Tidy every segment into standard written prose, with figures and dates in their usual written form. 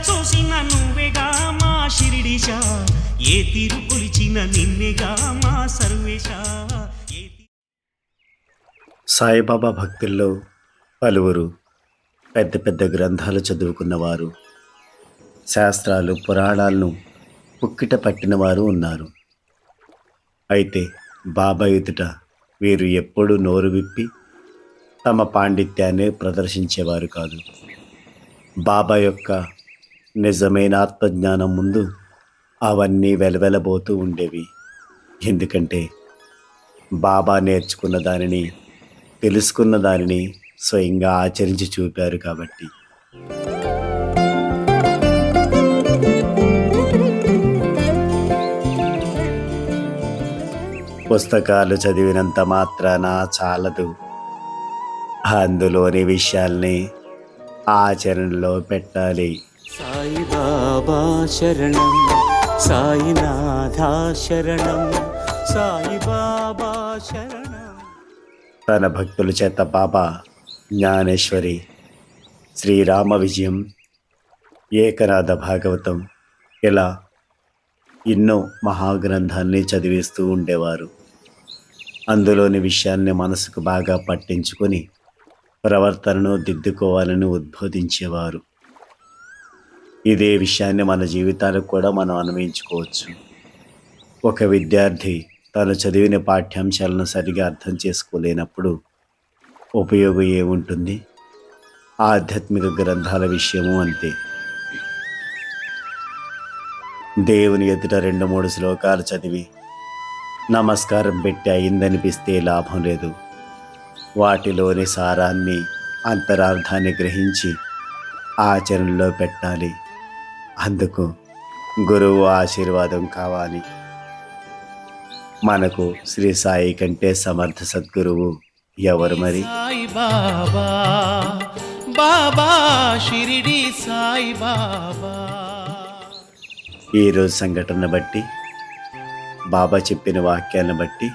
చూసిన నువ్వేగా మా శిరిడిశా, ఏ తీరు కొలిచిన నిన్నేగా మా సర్వేశా. సాయిబాబా భక్తుల్లో పలువురు పెద్ద పెద్ద గ్రంథాలు చదువుకున్నవారు, శాస్త్రాలు పురాణాలను పుక్కిట పట్టినవారు ఉన్నారు. అయితే బాబా ఎదుట వీరు ఎప్పుడూ నోరు విప్పి తమ పాండిత్యాన్ని ప్రదర్శించేవారు కాదు. బాబా యొక్క నిజమైన ఆత్మజ్ఞానం ముందు అవన్నీ వెలవెలబోతూ ఉండేవి. ఎందుకంటే బాబా నేర్చుకున్న దానిని, తెలుసుకున్న దానిని స్వయంగా ఆచరించి చూపారు కాబట్టి. పుస్తకాలు చదివినంత మాత్రాన చాలదు, అందులోని విషయాల్ని ఆచరణలో పెట్టాలి. సాయిబాబా శరణం, సాయినాథా శరణం, సాయిబాబా శరణం. తన భక్తుల చేత బాబా జ్ఞానేశ్వరి, శ్రీరామ విజయం, ఏకనాథ భాగవతం ఇలా ఎన్నో మహాగ్రంథాన్ని చదివిస్తూ ఉండేవారు. అందులోని విషయాన్ని మనసుకు బాగా పట్టించుకొని ప్రవర్తనను దిద్దుకోవాలని ఉద్బోధించేవారు. ఇదే విషయాన్ని మన జీవితాలకు కూడా మనం అన్వయించుకోవచ్చు. ఒక విద్యార్థి తను చదివిన పాఠ్యాంశాలను సరిగా అర్థం చేసుకోలేనప్పుడు ఉపయోగం ఏముంటుంది? ఆధ్యాత్మిక గ్రంథాల విషయము అంతే. దేవుని ఎదుట 2-3 శ్లోకాలు చదివి నమస్కారం పెట్టి అయిందనిపిస్తే లాభం లేదు. వాటిలోని సారాన్ని, అంతరార్థాన్ని గ్రహించి ఆచరణలో పెట్టాలి. అందుకు గురువు ఆశీర్వాదం కావాలి. మనకు శ్రీ సాయి కంటే సమర్థ సద్గురువు ఎవరు మరి? సాయి బాబా, బాబా షిరిడి సాయి బాబా. ఈరోజు సంఘటన బట్టి, బాబా చెప్పిన వాక్యాలను బట్టి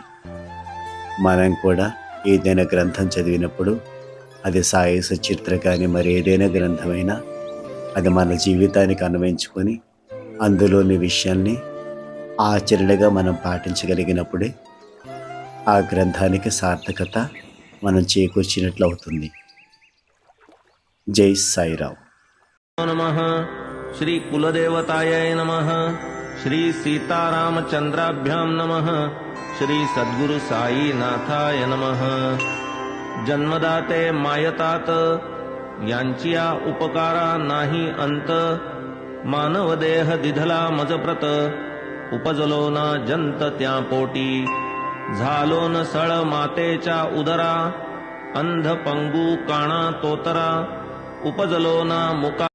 మనం కూడా ఏదైనా గ్రంథం చదివినప్పుడు, అది సాయి సచరిత్ర కానీ మరి ఏదైనా గ్రంథమైనా, అది మన జీవితానికి అన్వయించుకొని అందులోని విషయాన్ని ఆచరణగా మనం పాటించగలిగినప్పుడే ఆ గ్రంథానికి సార్థకత మనం చేకూర్చినట్లు అవుతుంది. జై సాయిరామ్. नमः श्री कुलदेवताय नमः श्री सीतारामचंद्राभ्यां नमः श्री सद्गुरु साईनाथाय नमः. जन्मदाते मायतात यांची या उपकारा नाही अंत, मानवदेह दिधला मजप्रत उपजलो न जंत त्या पोटी. झालो न सळ मातेच्या उदरा, अंध पंगू काणा तोतरा उपजलो न मुका